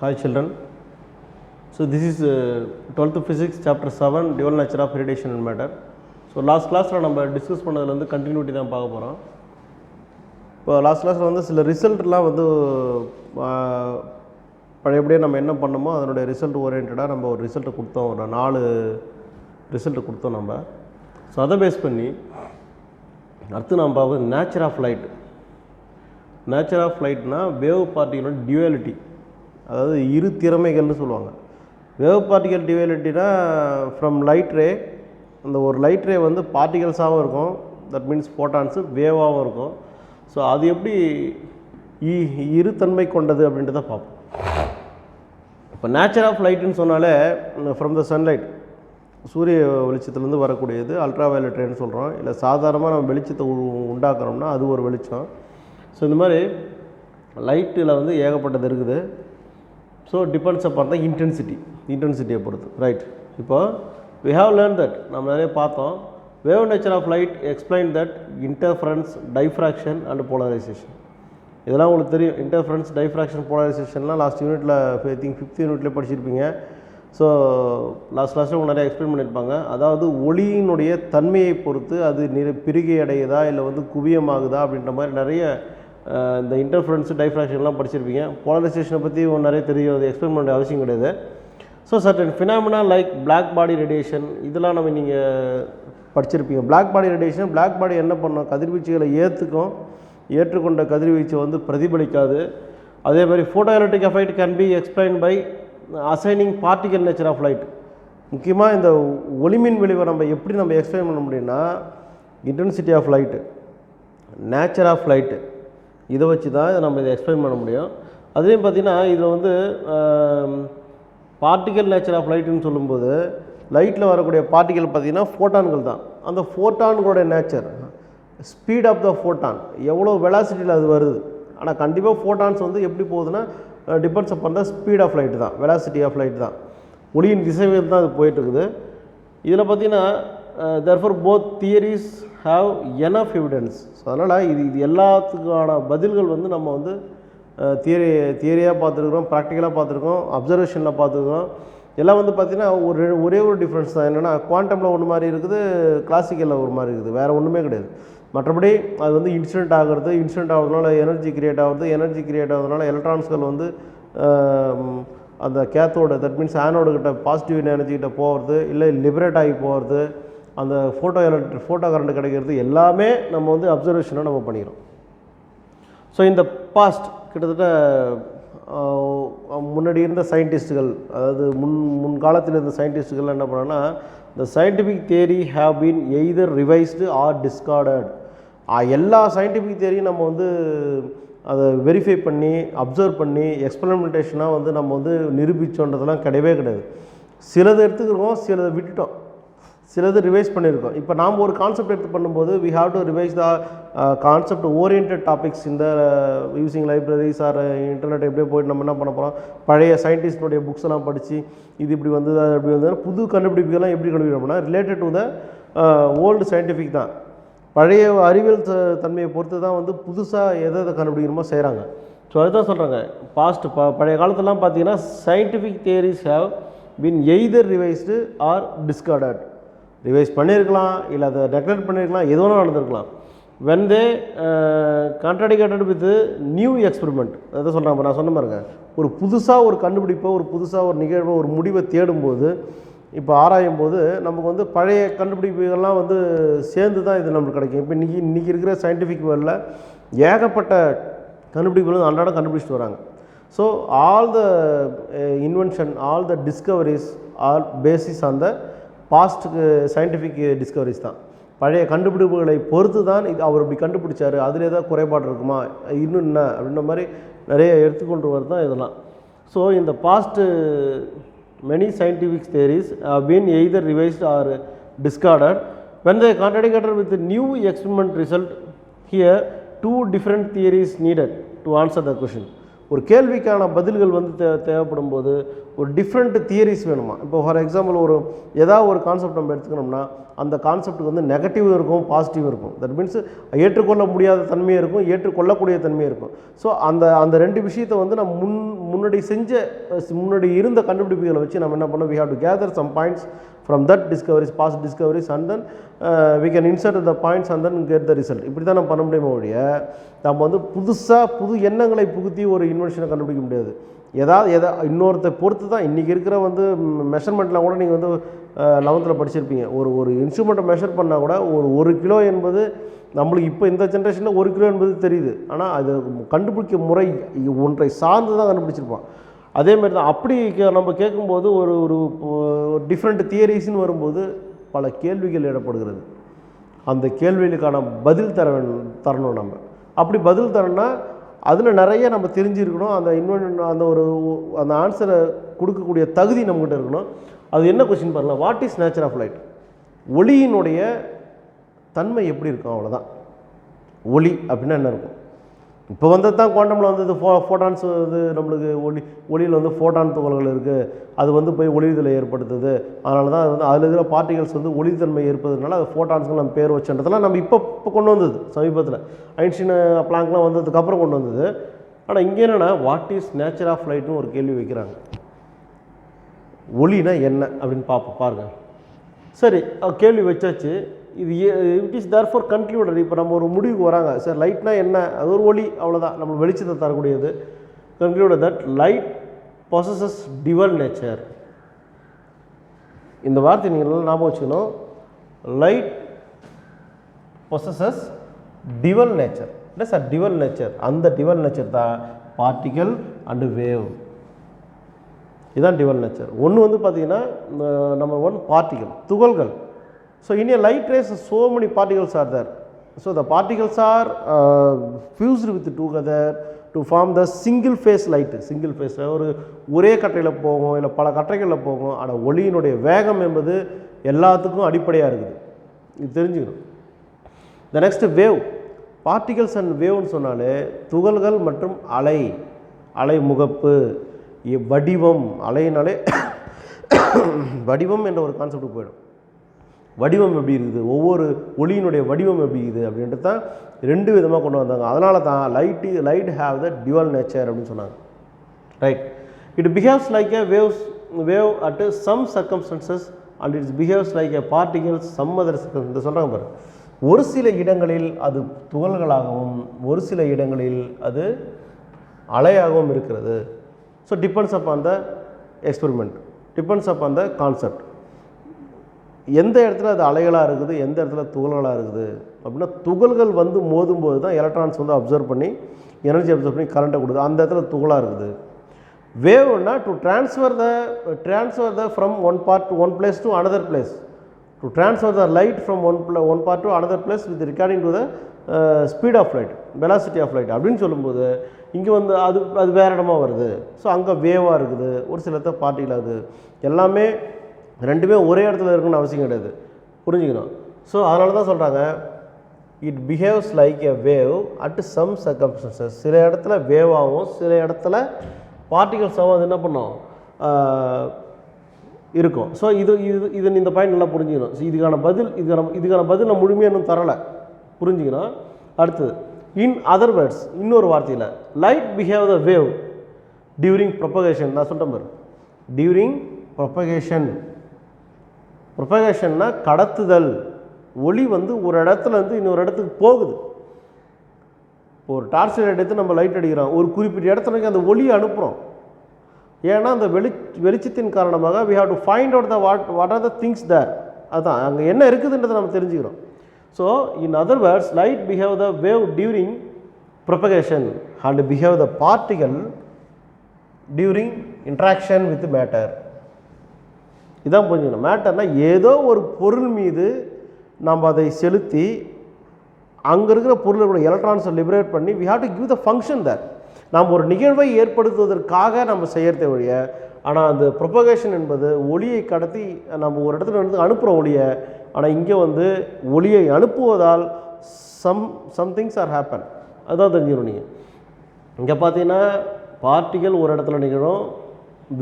Hi children. So this is 12th physics chapter 7 dual nature of radiation and matter. So last classல நம்ம discuss பண்ணதுல வந்து continuity தான் பார்க்க போகிறோம். இப்போ லாஸ்ட் கிளாஸில் வந்து சில ரிசல்ட்லாம் வந்து பழையபடியே நம்ம என்ன பண்ணோமோ அதனுடைய ரிசல்ட் ஓரியன்டாக நம்ம ஒரு ரிசல்ட்டை கொடுத்தோம், ஒரு 4 ரிசல்ட்டு கொடுத்தோம் நம்ம. ஸோ அதை பேஸ் பண்ணி அடுத்து நம்ம பார்ப்போம் nature of light. Nature of லைட்னா வேவ் பார்ட்டிகளோட டியூவாலிட்டி, அதாவது இரு திறமைகள்னு சொல்லுவாங்க. வேவ் பார்ட்டிகல் டியூவாலிட்டினா ஃப்ரம் லைட் ரே, அந்த ஒரு லைட் ரே வந்து பார்ட்டிகல்ஸாகவும் இருக்கும், தட் மீன்ஸ் ஃபோட்டான்ஸு வேவாகவும் இருக்கும். ஸோ அது எப்படி இரு தன்மை கொண்டது அப்படின்றத பார்ப்போம். இப்போ நேச்சர் ஆஃப் லைட்டுன்னு சொன்னாலே ஃப்ரம் த சன்லைட், சூரிய வெளிச்சத்துலேருந்து வரக்கூடியது அல்ட்ரா வயலட் ரேன்னு சொல்கிறோம். இல்லை சாதாரணமாக நம்ம வெளிச்சத்தை உண்டாக்குறோம்னா அது ஒரு வெளிச்சம். ஸோ இந்த மாதிரி லைட்டில் வந்து ஏகப்பட்டது இருக்குது. ஸோ டிபெண்ட்ஸ் அப்பான் த இன்டென்சிட்டியை பொறுத்து, ரைட். இப்போ we have learned that நம்ம நிறைய பார்த்தோம். Wave nature of light explain that interference, diffraction and polarization. இதெல்லாம் உங்களுக்கு தெரியும். இன்டர்ஃபரன்ஸ், டைஃப்ராக்ஷன், போலரைசேஷன்லாம் லாஸ்ட் யூனிட்டில் ஐ திங்க் 5th யூனிட்லேயே படிச்சிருப்பீங்க. ஸோ லாஸ்ட் கிளாஸில் உங்களுக்கு நிறைய எக்ஸ்பிளைன் பண்ணியிருப்பாங்க. அதாவது ஒளியினுடைய தன்மையை பொறுத்து அது பிரிகை அடையுதா இல்லை வந்து குவியமாகுதா அப்படின்ற மாதிரி நிறைய இந்த இன்டர்ஃபரன்ஸு, டைஃப்ராக்ஷன்லாம் படிச்சிருப்பீங்க. போலரைசேஷனை பற்றி நிறைய தெரியும், அது எக்ஸ்பிளைன் பண்ண அவசியம் கிடையாது. So certain phenomena like black body radiation இதெல்லாம் நம்ம நீங்கள் படிச்சிருப்பீங்க. Black body radiation, black body என்ன பண்ணோம், கதிர்வீச்சுகளை ஏற்றுக்கொண்ட கதிர்வீச்சை வந்து பிரதிபலிக்காது. அதே மாதிரி photo electric effect can be explain by assigning particle nature of light. முக்கியமாக இந்த ஒளிமின் விளைவை நம்ம எப்படி எக்ஸ்பிளைன் பண்ண முடியும்னா intensity of light, nature of light, இதை வச்சு தான் நம்ம இதை எக்ஸ்பிளைன் பண்ண முடியும். அதுலேயும் பார்த்திங்கன்னா இதில் வந்து பார்ட்டிகல் நேச்சர் ஆஃப் லைட்டுன்னு சொல்லும்போது லைட்டில் வரக்கூடிய பார்ட்டிகல் பார்த்திங்கன்னா ஃபோட்டான்கள் தான். அந்த ஃபோட்டான்களோட nature, speed of the photon, எவ்வளோ வெலாசிட்டியில் அது வருது. ஆனால் கண்டிப்பாக ஃபோட்டான்ஸ் வந்து எப்படி போகுதுன்னா depends upon the speed of light தான், வெலாசிட்டி ஆஃப் லைட் தான், ஒளியின் திசைவேகத்தில் தான் அது போயிட்டுருக்குது. இதில் பார்த்திங்கன்னா therefore both theories have enough evidence. So அதனால் இது எல்லாத்துக்கான பதில்கள் வந்து நம்ம வந்து தியரியாக பார்த்துருக்குறோம், ப்ராக்டிக்கலாக பார்த்துருக்கோம், அப்சர்வேஷனில் பார்த்துருக்கோம். எல்லாம் வந்து பார்த்திங்கன்னா ஒரே ஒரு டிஃப்ரென்ஸ் தான். என்னென்னா குவாண்டமில் ஒன்று மாதிரி இருக்குது, கிளாசிக்கலில் ஒரு மாதிரி இருக்குது, வேறு ஒன்றுமே கிடையாது. மற்றபடி அது வந்து இன்சிடென்ட் ஆகிறதுனால எனர்ஜி கிரியேட் ஆகுறதுனால எலக்ட்ரான்ஸ்கள் வந்து அந்த கேத்தோட, தட் மீன்ஸ் ஆனோடு கிட்ட பாசிட்டிவ் எனர்ஜிக்கிட்ட போகிறது, இல்லை லிபரேட் ஆகி போகிறது, அந்த ஃபோட்டோ கரண்ட் கிடைக்கிறது, எல்லாமே நம்ம வந்து அப்சர்வேஷனாக நம்ம பண்ணிக்கிறோம். ஸோ இந்த பாஸ்ட் கிட்டத்தட்ட முன்னாடி இருந்த சயின்டிஸ்ட்டுகள், அதாவது முன்காலத்தில் இருந்த சயின்டிஸ்ட்டுகள் என்ன பண்ணாங்கன்னா the scientific theory have been either revised or discarded. எல்லா சயின்டிஃபிக் தியரியும் நம்ம வந்து அதை வெரிஃபை பண்ணி அப்சர்வ் பண்ணி எக்ஸ்பெரிமெண்டேஷனாக வந்து நம்ம வந்து நிரூபித்தோன்றதெல்லாம் கிடையவே கிடையாது. சிலது எடுத்துக்கிறோம், சிலதை விட்டுட்டோம், சிலது ரிவைஸ் பண்ணியிருக்கோம். இப்போ நாம் ஒரு கான்செப்ட் எடுத்து பண்ணும்போது we have to revise the concept oriented topics in the using libraries or internet. எப்படியே போய்ட்டு நம்ம என்ன பண்ண போகிறோம், பழைய சயின்டிஸ்டோடைய புக்ஸ் எல்லாம் படித்து இது இப்படி வந்தது அப்படி வந்தது, புது கண்டுபிடிப்புகள்லாம் எப்படி கண்டுபிடிக்கணும்னா related to the old scientific தான். பழைய அறிவியல் தன்மையை பொறுத்து தான் வந்து புதுசாக எதை கண்டுபிடிக்கணுமோ செய்கிறாங்க. ஸோ அதுதான் சொல்கிறாங்க பாஸ்ட். பழைய காலத்துலாம் பார்த்தீங்கன்னா scientific theories have been either revised or discarded. Revise பண்ணியிருக்கலாம், இல்லை அதை நெக்லெக்ட் பண்ணியிருக்கலாம், எது வேணால் நடந்திருக்கலாம். when they contradicted with new experiment, அதை சொல்கிறாங்க. நான் சொன்ன பாருங்க, ஒரு புதுசாக ஒரு கண்டுபிடிப்போ, ஒரு புதுசாக ஒரு நிகழ்வோ, ஒரு முடிவை தேடும்போது, இப்போ ஆராயும் போது நமக்கு வந்து பழைய கண்டுபிடிப்புகள்லாம் வந்து சேர்ந்து தான் இது நம்மளுக்கு கிடைக்கும். இப்போ இன்றைக்கி இருக்கிற சயின்டிஃபிக் வேர்ல்டில் ஏகப்பட்ட கண்டுபிடிப்புகள் வந்து அன்றாடம் கண்டுபிடிச்சிட்டு வராங்க. So all the invention, all the discoveries are basis on the பாஸ்ட்டுக்கு சயின்டிஃபிக் டிஸ்கவரிஸ் தான். பழைய கண்டுபிடிப்புகளை பொறுத்து தான் இது அவர் இப்படி கண்டுபிடிச்சார், அதில் ஏதாவது குறைபாடு இருக்குமா, இன்னும் என்ன அப்படின்ற மாதிரி நிறைய எடுத்துக்கொண்டு வரது தான் இதெல்லாம். ஸோ இந்த passed many scientific theories have been either revised or discarded when they contradicted with the new experiment result. Here 2 different theories needed to answer the question. ஒரு கேள்விக்கான பதில்கள் வந்து தேவைப்படும் போது ஒரு டிஃப்ரெண்ட் தியரிஸ் வேணுமா. இப்போ ஃபார் எக்ஸாம்பிள் ஏதாவது ஒரு கான்செப்ட் நம்ம எடுத்துக்கணும்னா அந்த கான்செப்ட்டுக்கு வந்து நெகட்டிவ் இருக்கும், பாசிட்டிவ் இருக்கும். தட் மீன்ஸ் ஏற்றுக்கொள்ள முடியாத தன்மையும் இருக்கும், ஏற்றுக்கொள்ளக்கூடிய தன்மையும் இருக்கும். ஸோ அந்த ரெண்டு விஷயத்தை வந்து நம்ம முன்னாடி இருந்த கண்டுபிடிப்புகளை வச்சு நம்ம என்ன பண்ணோம், we have to gather some points from that discoveries, past discoveries, and then we can insert the points and then get the result. இப்படி தான் நம்ம பண்ண முடியுமோ ஒழிய நம்ம வந்து புது எண்ணங்களை புகுத்தி ஒரு இன்வென்ஷனை கண்டுபிடிக்க முடியாது. இன்னொருத்தை பொறுத்து தான். இன்றைக்கி இருக்கிற வந்து மெஷர்மெண்ட்லாம் கூட நீங்கள் வந்து 11th படிச்சிருப்பீங்க. ஒரு இன்ஸ்ட்ருமெண்ட்டை மெஷர் பண்ணால் கூட ஒரு கிலோ என்பது நம்மளுக்கு இப்போ இந்த ஜென்ரேஷனில் 1 கிலோ என்பது தெரியுது. ஆனால் அது கண்டுபிடிக்க முறை ஒன்றை சார்ந்து தான் கண்டுபிடிச்சிருப்பான். அதேமாதிரி தான் அப்படி நம்ம கேட்கும்போது ஒரு டிஃப்ரெண்ட் தியரிஸ்ன்னு வரும்போது பல கேள்விகள் எழப்படுகிறது. அந்த கேள்விகளுக்கான பதில் தரணும். நம்ம அப்படி பதில் தரணும்னா அதில் நிறைய நம்ம தெரிஞ்சிருக்கணும். அந்த ஆன்சரை கொடுக்கக்கூடிய தகுதி நம்மகிட்ட இருக்கணும். அது என்ன கொஸ்டின் பாருங்கள், what is nature of light? ஒளியினுடைய தன்மை எப்படி இருக்கும், அவ்வளோதான். ஒளி அப்படின்னா என்ன இருக்கும்? இப்போ வந்தது தான் குவாண்டமில் வந்தது ஃபோட்டான்ஸ் வந்து நம்மளுக்கு ஒளியில் வந்து ஃபோட்டான் துகள்கள் இருக்குது. அது வந்து போய் ஒளிதலை ஏற்படுத்துது. அதனால தான் வந்து அதில் இருக்கிற பார்ட்டிகல்ஸ் வந்து ஒளித்தன்மை ஏற்படுறதுனால அது ஃபோட்டான்ஸ்க்கு நம்ம பேர் வச்சுன்றதெல்லாம் நம்ம இப்போ கொண்டு வந்தது சமீபத்தில். ஐன்ஸ்டீன் பிளாங்க்லாம் வந்ததுக்கப்புறம் கொண்டு வந்தது. ஆனால் இங்கே என்னென்னா வாட் இஸ் நேச்சர் ஆஃப் லைட்னு ஒரு கேள்வி வைக்கிறாங்க. ஒளினா என்ன அப்படின்னு பாருங்கள். சரி, கேள்வி வச்சாச்சு. It is therefore concluded. இப்போ நம்ம ஒரு முடிவுக்கு வராங்க. சார் லைட்னா என்ன? அது ஒரு ஒளி, அவ்வளோதான். நம்ம வெளிச்சத்தை தரக்கூடியது. Concluded that light possesses டிவல் nature. இந்த வார்த்தை நீங்கள் ஞாபகம் வச்சுக்கணும். Light possesses டிவல் nature. இல்லை சார், டிவல் நேச்சர். அந்த டிவல் நேச்சர் தான் பார்ட்டிகல் அண்டு வேவ். இதுதான் டிவல் நேச்சர். ஒன்று வந்து பார்த்திங்கன்னா நம்பர் 1 பார்ட்டிகல், துகள்கள். So in a light rays so many particles are there. So the particles are fused with together to form the single phase light. Single phase ஒரே கற்றையில் போகும், இல்லை பல கற்றைகளில் போகும். ஆனால் ஒளியினுடைய வேகம் என்பது எல்லாத்துக்கும் அடிப்படையாக இருக்குது. இது தெரிஞ்சுக்கணும். The next wave. Particles and வேவ்னு சொன்னாலே துகள்கள் மற்றும் அலை முகப்பு, வடிவம். அலையினாலே வடிவம் என்ற ஒரு கான்செப்ட் போயிடும். வடிவம் எப்படி இருக்குது, ஒவ்வொரு ஒளியினுடைய வடிவம் எப்படி இருக்குது அப்படின்ட்டு தான் 2 விதமாக கொண்டு வந்தாங்க. அதனால தான் light have the dual nature அப்படின்னு சொன்னாங்க. Right. It behaves like a wave at some circumstances and its behaves like a particles some other circumstance சொல்கிறாங்க பாரு. ஒரு சில இடங்களில் அது துகள்களாகவும் ஒரு சில இடங்களில் அது அலையாகவும் இருக்கிறது. So depends upon the experiment, depends upon the concept. எந்த இடத்துல அது அலைகளாக இருக்குது, எந்த இடத்துல துகள்களாக இருக்குது அப்படின்னா துகள்கள் வந்து மோதும்போது தான் எலக்ட்ரான்ஸ் வந்து அப்சர்வ் பண்ணி எனர்ஜி அப்சர்வ் பண்ணி கரண்ட்டை கொடுக்குது. அந்த இடத்துல துகளாக இருக்குது. வேவ்னா to transfer the from one place to another place, to transfer the light from one part to another place with regarding to the speed of light, velocity of light அப்படின்னு சொல்லும்போது இங்கே வந்து அது வேறு இடமா வருது. ஸோ அங்கே வேவாக இருக்குது, ஒரு சில பார்ட்டிகல். அது எல்லாமே ரெண்டுமே ஒரே இடத்துல இருக்குன்னு அவசியம் கிடையாது, புரிஞ்சுக்கணும். ஸோ அதனால தான் சொல்கிறாங்க it behaves like a wave at some circumstances. சில இடத்துல வேவாகவும் சில இடத்துல பார்ட்டிகல்ஸாகவும் அது என்ன பண்ணோம் இருக்கும். ஸோ இது இந்த பாயிண்ட் நல்லா புரிஞ்சுக்கணும். ஸோ இதுக்கான பதில் நான் முழுமையாக இன்னும் தரலை, புரிஞ்சுக்கணும். அடுத்தது இன் அதர் வேர்ட்ஸ், இன்னொரு வார்த்தையில் லைட் பிஹேவ் த வேவ் டியூரிங் ப்ரொபகேஷன். நான் சொல்கிறேன் பாரு, டியூரிங் ப்ரொபகேஷன்னா கடத்துதல். ஒளி வந்து ஒரு இடத்துலேருந்து இன்னொரு இடத்துக்கு போகுது. ஒரு டார்ச் லைட் எடுத்து நம்ம லைட் அடிக்கிறோம், ஒரு குறிப்பிட்ட இடத்துல அந்த ஒளியை அனுப்புகிறோம். ஏன்னா அந்த வெளிச்சத்தின் காரணமாக we have to find out what are the things there. அதுதான் அங்கே என்ன இருக்குதுன்றதை நம்ம தெரிஞ்சுக்கிறோம். So in other words light behave the wave during propagation and behave the particle during interaction with matter. இதான் புரிஞ்சுக்கணும். மேட்டர்னால் ஏதோ ஒரு பொருள் மீது நம்ம அதை செலுத்தி அங்கே இருக்கிற பொருளோட எலக்ட்ரான்ஸை லிபரேட் பண்ணி we have to give the function there. நாம் ஒரு நிகழ்வை ஏற்படுத்துவதற்காக நம்ம செய்யறதை ஒழிய, ஆனால் அந்த ப்ரொபகேஷன் என்பது ஒளியை கடத்தி நம்ம ஒரு இடத்துல இருந்து அனுப்புகிறோம் ஒளியை. ஆனால் இங்கே வந்து ஒளியை அனுப்புவதால் சம்திங்ஸ் ஆர் ஹேப்பன். அதுதான் தெரிஞ்சிடும். நீங்கள் இங்கே பார்த்தீங்கன்னா பார்ட்டிகல் ஒரு இடத்துல நிகழும்,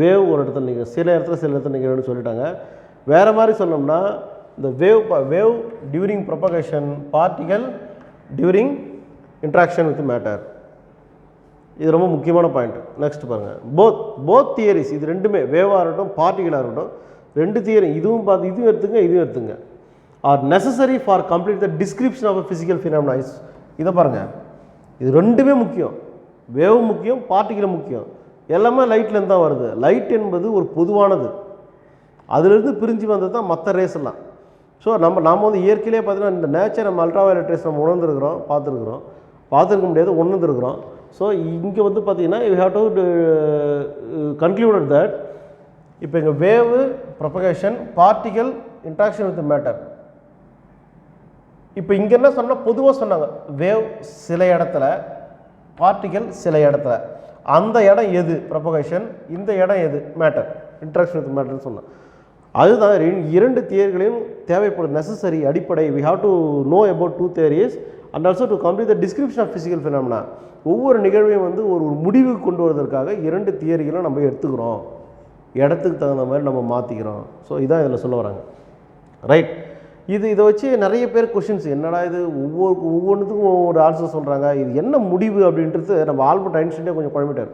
வேவ் ஒரு இடத்துல நிகழும், சில இடத்துல நிகழும்னு சொல்லிட்டாங்க. வேறு மாதிரி சொன்னோம்னா இந்த wave during propagation, particle during interaction with matter. இது ரொம்ப முக்கியமான பாயிண்ட். நெக்ஸ்ட் பாருங்கள், போத் தியரிஸ், இது ரெண்டுமே வேவாக இருக்கட்டும் பார்ட்டிகலாக இருக்கட்டும், ரெண்டு தியரி இதுவும் பார்த்து இதுவும் எடுத்துங்க are necessary for complete the description of a physical phenomena. இதை பாருங்கள், இது ரெண்டுமே முக்கியம். வேவ் முக்கியம், பார்ட்டிகல் முக்கியம். எல்லாமே லைட்லேருந்து தான் வருது. லைட் என்பது ஒரு பொதுவானது, அதிலிருந்து பிரிஞ்சு வந்தது தான் மற்ற ரேஸ் எல்லாம். ஸோ நம்ம வந்து இயற்கையிலே பார்த்தீங்கன்னா இந்த நேச்சர் நம்ம அல்ட்ராவயலட் ரேஸ் நம்ம உணர்ந்துருக்கிறோம், பார்த்துருக்க முடியாது, உணர்ந்துருக்கிறோம். ஸோ இங்கே வந்து பார்த்தீங்கன்னா you have to concluded that இப்போ இங்கே வேவு, propagation, particle, interaction with matter. இப்போ இங்கே என்ன சொன்னால் பொதுவாக சொன்னாங்க, வேவ் சில இடத்துல, பார்ட்டிகல் சில இடத்துல. அந்த இடம் எது ப்ரொபகேஷன், இந்த இடம் எது மேட்டர், இன்ட்ராக்ஷன் வித் மேட்டர்னு சொன்னாங்க. அதுதான் இரண்டு தியரிகளையும் தேவைப்படும் நெசசரி அடிப்படை. We have to know about two theories and also to complete the description of physical phenomena. ஒவ்வொரு நிகழ்வையும் வந்து ஒரு முடிவுக்கு கொண்டு வருவதற்காக இரண்டு தியரிகளும் நம்ம எடுத்துக்கிறோம், இடத்துக்கு தகுந்த மாதிரி நம்ம மாற்றிக்கிறோம். ஸோ இதான் இதில் சொல்ல வராங்க. ரைட், இதை வச்சு நிறைய பேர் கொஷின்ஸ், என்னடா இது ஒவ்வொன்றுத்துக்கும் ஒவ்வொரு ஆன்சர் சொல்கிறாங்க, இது என்ன முடிவு அப்படின்றது நம்ம ஆல்பர்ட் ஐன்ஸ்டீனே கொஞ்சம் குழம்பிட்டார்.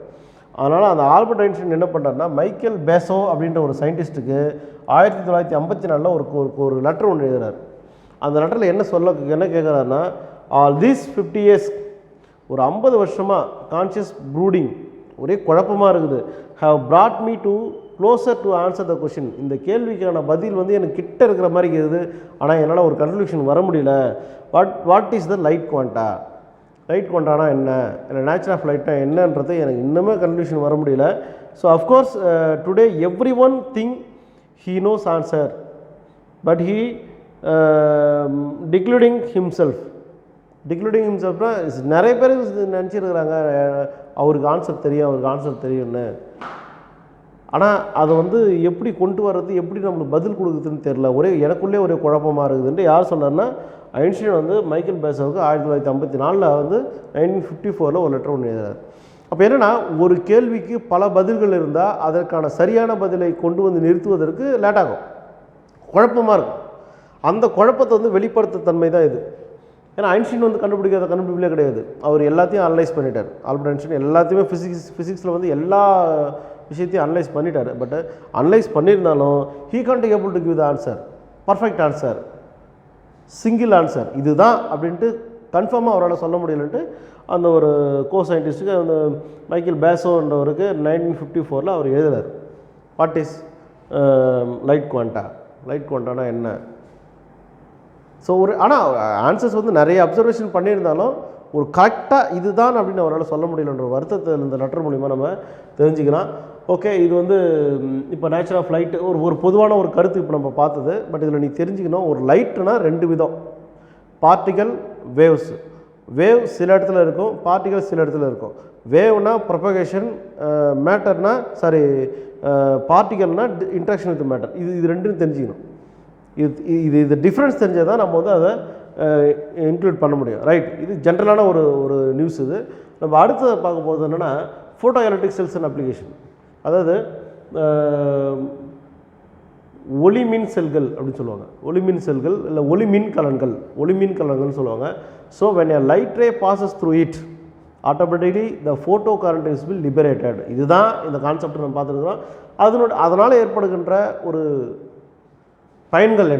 அதனால் அந்த ஆல்பர்ட் ஐன்ஸ்டீன் என்ன பண்ணுறாருன்னா, மைக்கேல் பேசோ அப்படின்ற ஒரு சயின்டிஸ்ட்டுக்கு 1954 ஒரு லெட்டர் ஒன்று எழுதுறாரு. அந்த லெட்டரில் என்ன கேட்குறாருன்னா, ஆல் தீஸ் 50 years, ஒரு 50 வருஷமாக கான்ஷியஸ் ப்ரூடிங், ஒரே குழப்பமாக இருக்குது, have brought me to closer to answer the question. இந்த கேள்விக்கான பதில் வந்து எனக்கு கிட்ட இருக்கிற மாதிரி இருக்குது, ஆனால் என்னால் ஒரு கன்க்ளூஷன் வர முடியல. What is the light quanta, light குவாண்டானா என்ன, இல்லை நேச்சர் ஆஃப் லைட்னா என்னன்றது எனக்கு இன்னுமே கன்க்ளூஷன் வர முடியல. So of course today every one think he knows answer, but he decluding himself நிறைய பேர் நினச்சிருக்கிறாங்க அவருக்கு ஆன்சர் தெரியும்னு. ஆனால் அதை வந்து எப்படி கொண்டு வர்றது, எப்படி நம்மளுக்கு பதில் கொடுக்குதுன்னு தெரில, எனக்குள்ளே ஒரே குழப்பமாக இருக்குதுன்ட்டு யார் சொன்னார்னா, ஐன்ஸ்டீன் வந்து மைக்கேல் பேசோவுக்கு 1954 வந்து 1954 ஒரு லெட்டர் ஒன்று எழுதுறாரு. அப்போ என்னென்னா, ஒரு கேள்விக்கு பல பதில்கள் இருந்தால் அதற்கான சரியான பதிலை கொண்டு வந்து நிறுத்துவதற்கு லேட்டாகும், குழப்பமாக இருக்கும். அந்த குழப்பத்தை வந்து வெளிப்படுத்த தன்மை தான் இது. ஏன்னா ஐன்ஸ்டீன் வந்து கண்டுபிடிப்பே கிடையாது, அவர் எல்லாத்தையும் அனலைஸ் பண்ணிட்டார். ஆல்பர்ட் ஐன்ஸ்டீன் எல்லாத்தையுமே ஃபிசிக்ஸில் வந்து எல்லா விஷயத்தையும் அனலைஸ் பண்ணிட்டார். பட் அனலைஸ் பண்ணியிருந்தாலும் he can't able to give the answer, perfect answer, single answer இதுதான் அப்படின்ட்டு கன்ஃபார்மாக அவரால் சொல்ல முடியலன்ட்டு அந்த ஒரு சயின்டிஸ்ட்டுக்கு அந்த மைக்கேல் பேசோன்றவருக்கு 1954 அவர் எழுதுறார், வாட் இஸ் லைட் குவாண்டானா என்ன. ஸோ ஆனால் ஆன்சர்ஸ் வந்து நிறைய அப்சர்வேஷன் பண்ணியிருந்தாலும் ஒரு கரெக்டாக இதுதான் அப்படின்னு அவரால் சொல்ல முடியலன்ற வருத்தத்தை இந்த லெட்டர் மூலிமா நம்ம தெரிஞ்சுக்கலாம். ஓகே, இது வந்து இப்போ நேச்சர் ஆஃப் லைட் ஒரு பொதுவான ஒரு கருத்து இப்போ நம்ம பார்த்தது. பட் இதில் நீ தெரிஞ்சுக்கணும், ஒரு லைட்டுனா ரெண்டு விதம், பார்ட்டிகல், வேவ்ஸ். வேவ் சில இடத்துல இருக்கும், பார்ட்டிகல் சில இடத்துல இருக்கும். வேவ்னா ப்ரொபகேஷன், மேட்டர்னா பார்ட்டிகல்னா இன்ட்ராக்ஷன் வித் மேட்டர். இது ரெண்டும் தெரிஞ்சுக்கணும். இது டிஃப்ரென்ஸ் தெரிஞ்சால் தான் நம்ம வந்து அதை இன்க்ளூட் பண்ண முடியும். ரைட், இது ஜென்ரலான ஒரு நியூஸ். இது நம்ம அடுத்ததை பார்க்க போகிறது என்னென்னா, photo electric cells and application. அதாவது ஒளிமின் செல்கள் அப்படின்னு சொல்லுவாங்க. ஒளிமின் செல்கள் இல்லை ஒளிமின் கலன்கள்னு சொல்லுவாங்க. So when a light ray passes through it, automatically the photo current is will liberated. இதுதான் இந்த கான்செப்ட் நம்ம பார்த்துருக்குறோம். அதனால் ஏற்படுகின்ற ஒரு பயன்கள்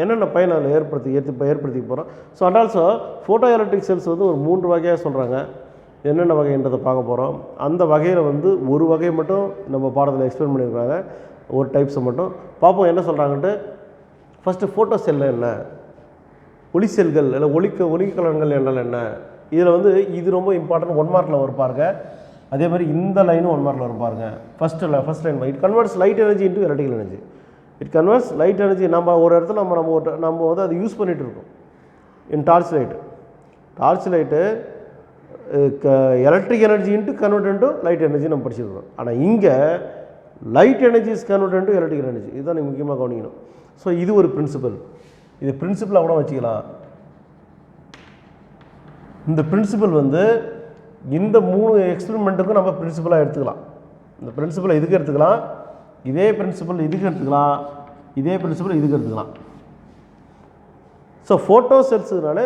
என்னென்ன பயன் அதில் ஏற்படுத்தி போகிறோம். So and also photo electric cells வந்து ஒரு 3 வகையாக சொல்கிறாங்க. என்னென்ன வகைன்றதை பார்க்க போகிறோம். அந்த வகையில் வந்து ஒரு வகை மட்டும் நம்ம பாடத்தில் எக்ஸ்பிளைன் பண்ணியிருக்காங்க, ஒரு டைப்ஸை மட்டும் பார்ப்போம் என்ன சொல்கிறாங்கன்ட்டு. ஃபஸ்ட்டு ஃபோட்டோ செல் என்ன, ஒளி செல்கள் இல்லை ஒளிக்கலன்கள் என்ன. இதில் வந்து இது ரொம்ப இம்பார்ட்டன்ட், 1 மார்க்கில் வரும் பாருங்க. அதே மாதிரி இந்த லைனும் 1 மார்க்கில் வரும் பாருங்க. First line, it converts light energy into electrical energy. It converts light energy. நம்ம ஒரு இடத்துல நம்ம வந்து அதை யூஸ் பண்ணிகிட்டு இருக்கோம். In torch light electric energy into convert into light energy நம்ம படிச்சிருக்கோம். ஆனால் இங்கே light energy is convert into electric energy. இதுதான் நீங்கள் முக்கியமாக கவனிக்கணும். ஸோ இது ஒரு பிரின்சிபல், இது பிரின்சிபலாக கூட வச்சுக்கலாம். இந்த பிரின்சிபல் வந்து இந்த 3 எக்ஸ்பெரிமெண்ட்டுக்கும் நம்ம பிரின்சிபலாக எடுத்துக்கலாம். இந்த பிரின்சிபலை இதுக்கு எடுத்துக்கலாம், இதே பிரின்சிபல் இதுக்கு எடுத்துக்கலாம், இதே பிரின்சிபல் இதுக்கு எடுத்துக்கலாம். ஸோ ஃபோட்டோ செல்ஸுனால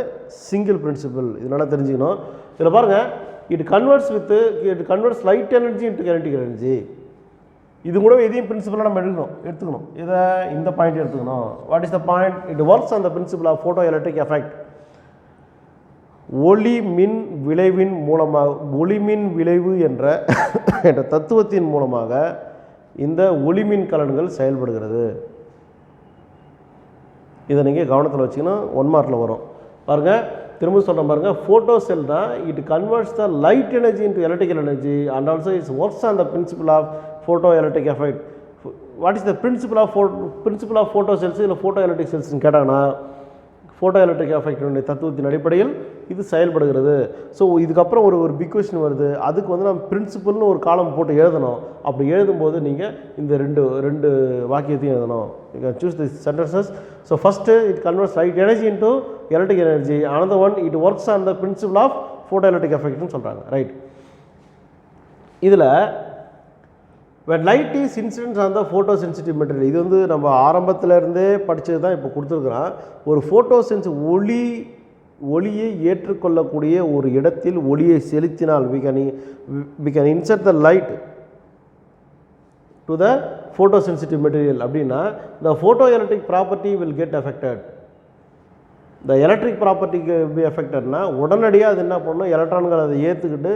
சிங்கிள் பிரின்சிபல், இதனால் தெரிஞ்சுக்கணும். இதில் பாருங்கள், it converts light energy into kinetic energy. இது கூட எதையும் பிரின்சிபலாக நம்ம எடுத்துக்கணும். இதை இந்த பாயிண்ட் எடுத்துக்கணும். What is the point? It works on the principle of photo electric effect. ஒளிமின் விளைவின் மூலமாக, ஒளிமின் விளைவு என்ற தத்துவத்தின் மூலமாக இந்த ஒளிமின் கலன்கள் செயல்படுகிறது. இதை நீங்கள் கவனத்தில் வச்சுக்கணும், 1 மார்க்கில் வரும். பாருங்கள், திரும்ப சொல்கிறேன் பாருங்கள், ஃபோட்டோ செல் தான் it converts the light energy into electrical energy and also its works on the principle of photo electric effect. What is the principle of photo cells இல்லை ஃபோட்டோ எலக்ட்ரிக் செல்ஸ்ன்னு கேட்டாங்கன்னா, ஃபோட்டோ எலக்ட்ரிக் எஃபெக்டினுடைய தத்துவத்தின் அடிப்படையில் இது செயல்படுகிறது. So இதுக்கப்புறம் ஒரு big question வருது, அதுக்கு வந்து நம்ம பிரின்சிபல்னு ஒரு காலம் போட்டு எழுதணும். அப்படி எழுதும்போது நீங்கள் இந்த ரெண்டு வாக்கியத்தையும் எழுதணும். You can choose the sentences. So first, it converts light energy into electric energy. Another one, it works on the principle of photo electric எஃபெக்ட்னு சொல்கிறாங்க. ரைட். இதில் when light is incident on the photosensitive material, இது வந்து நம்ம ஆரம்பத்திலேருந்தே படித்தது தான் இப்போ கொடுத்துருக்குறான். ஒரு ஒளியை ஏற்றுக்கொள்ளக்கூடிய ஒரு இடத்தில் ஒளியை செலுத்தினால் we can insert the light to the photosensitive material அப்படின்னா the photoelectric property will get affected. the electric property be affectedனா உடனடியாக அது என்ன பண்ணணும், எலக்ட்ரான்கள் அதை ஏற்றுக்கிட்டு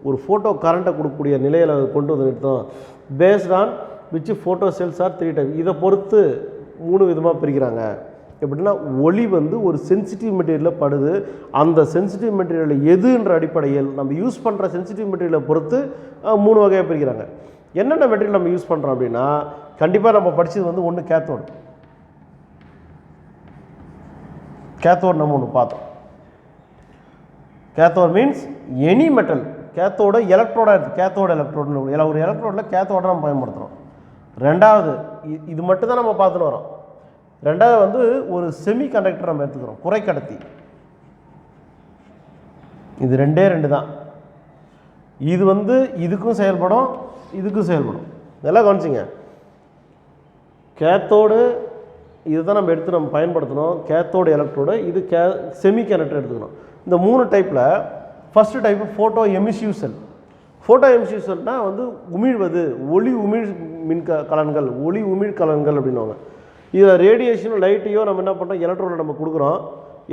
ஒரு ஃபோட்டோ கரண்ட்டை கொடுக்கக்கூடிய நிலையில் அதை கொண்டு வந்து நிறுத்தோம். Based on which photo cells are 3 type. இதை பொறுத்து 3 விதமாக பிரிக்கிறாங்க. எப்படின்னா, ஒளி வந்து ஒரு சென்சிட்டிவ் மெட்டீரியலில் படுது, அந்த சென்சிட்டிவ் மெட்டீரியல் எதுன்ற அடிப்படையில் நம்ம யூஸ் பண்ணுற சென்சிட்டிவ் மெட்டீரியலை பொறுத்து 3 வகையாக பிரிக்கிறாங்க. என்னென்ன மெட்டீரியல் நம்ம யூஸ் பண்ணுறோம் அப்படின்னா, கண்டிப்பாக நம்ம படித்தது வந்து ஒன்று கேத்தோடு நம்ம ஒன்று பார்த்தோம். Cathode means any metal. கேத்தோட எலக்ட்ரோடாக இருக்குது, கேத்தோட எலக்ட்ரோடுன்னு ஒரு எலக்ட்ரோடில் கேத்தோட நம்ம பயன்படுத்துகிறோம். ரெண்டாவது, இது மட்டும் தான் நம்ம பார்த்துட்டு வரோம். ரெண்டாவது வந்து ஒரு செமி கண்டக்டர் நம்ம எடுத்துக்கிறோம், குறைக்கடத்தி. இது 2 தான். இது வந்து இதுக்கும் செயல்படும், இதுக்கும் செயல்படும். இதெல்லாம் கவனிச்சிங்க. கேத்தோடு இதுதான் நம்ம பயன்படுத்தணும், கேத்தோடு எலக்ட்ரோடு. இது செமி கண்டக்டர் எடுத்துக்கணும். இந்த 3 டைப்பில் ஃபஸ்ட்டு டைப்பு ஃபோட்டோ எமிசிவ் செல். ஃபோட்டோ எமிசிவ் செல்னால் வந்து உமிழ்வது, ஒளி கலன்கள், ஒளி உமிழ் கலன்கள் அப்படின்வாங்க. இதில் ரேடியேஷனும் லைட்டையோ நம்ம என்ன பண்ணுறோம், எலக்ட்ரானை நம்ம கொடுக்குறோம்.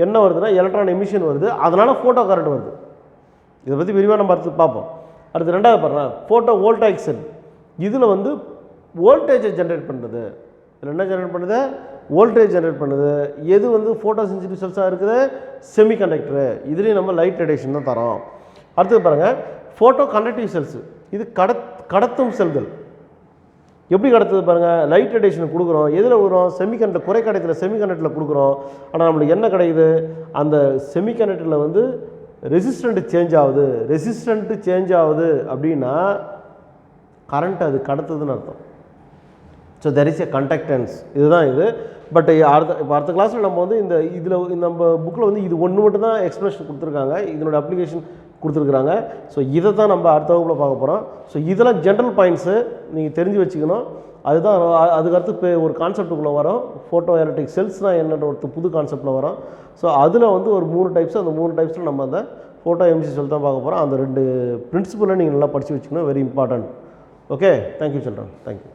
என்ன வருதுன்னா, எலக்ட்ரான் எமிஷன் வருது, அதனால் ஃபோட்டோ கரண்ட் வருது. இதை பற்றி விரிவாக நம்ம அடுத்து பார்ப்போம். அடுத்து ரெண்டாவது பாருங்கள், ஃபோட்டோ வோல்டாயிக் செல். இதில் வந்து வோல்டேஜை ஜென்ரேட் பண்ணுறது. இதில் என்ன ஜென்ரேட் பண்ணுது, வோல்டேஜ் ஜென்ரேட் பண்ணுது. எது வந்து ஃபோட்டோ சென்சிட்டிவ் செல்ஸாக இருக்குது, செமி கண்டக்டரு. இதுலேயும் நம்ம லைட் ரேடியேஷன் தான் தரோம். அடுத்தது பாருங்கள், ஃபோட்டோ கண்டக்டிவ் செல்ஸு. இது கடத்தும் செல்கள். எப்படி கடத்துது பாருங்கள், லைட் ரேடியேஷன் கொடுக்குறோம். எதில் கொடுக்குறோம், செமிகண்டக்டர், குறைக்கடத்தில் செமிகண்டக்டரில் கொடுக்குறோம். ஆனால் நம்மளுக்கு என்ன கிடைக்குது, அந்த செமிகண்டக்டரில் வந்து ரெசிஸ்டண்ட்டு சேஞ்ச் ஆகுது அப்படின்னா கரண்ட் அது கடத்துதுன்னு அர்த்தம். So there is a conductance. இதுதான் இது. பட் அடுத்த கிளாஸில் நம்ம வந்து இதில் நம்ம புக்கில் வந்து இது ஒன்று மட்டும் தான் எக்ஸ்பிளேஷன் கொடுத்துருக்காங்க, இதனோட அப்ளிகேஷன் கொடுத்துருக்குறாங்க. ஸோ இதை தான் நம்ம அடுத்த வகுப்பில் பார்க்க போகிறோம். ஸோ இதெல்லாம் ஜென்ரல் பாயிண்ட்ஸு நீங்கள் தெரிஞ்சு வச்சுக்கணும். அதுதான் அதுக்கடுத்து இப்போ ஒரு கான்செப்டுக்குள்ளே வரும், ஃபோட்டோ எலக்ட்ரிக் செல்ஸ்னால் என்னென்ன ஒரு புது கான்செப்டில் வரும். ஸோ அதில் வந்து ஒரு 3 டைப்ஸ், அந்த 3 டைப்ஸில் நம்ம அந்த ஃபோட்டோ எமிசி செல் தான் பார்க்க போகிறோம். அந்த 2 பிரின்சிபலை நீங்கள் நல்லா படித்து வச்சுக்கணும், very important. Okay, thank you children, thank you.